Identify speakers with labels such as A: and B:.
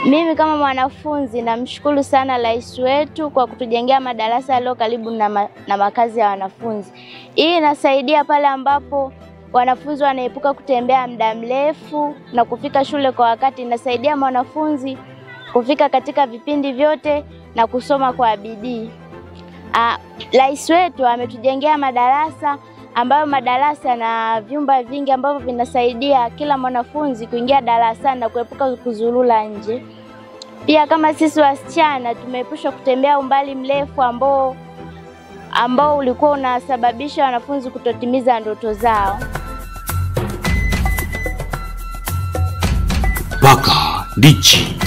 A: Mimi kama mwanafunzi namshukuru sana rais wetu kwa kutujengea madarasa yaliyo karibu na makazi ya wanafunzi. Hii inasaidia pale ambapo wanafunzi wanaepuka kutembea muda mrefu na kufika shule kwa wakati. Inasaidia mwanafunzi kufika katika vipindi vyote na kusoma kwa bidii. Rais wetu ametujengea madarasa ambayo madarasa na vyumba vingi ambavyo vinasaidia kila mwanafunzi kuingia darasani na kuepuka kuzurura nje. Pia kama sisi wasichana tumeepushwa kutembea umbali mrefu ambao ulikuwa unasababisha wanafunzi kutotimiza ndoto zao.
B: Mpaka Ndichi.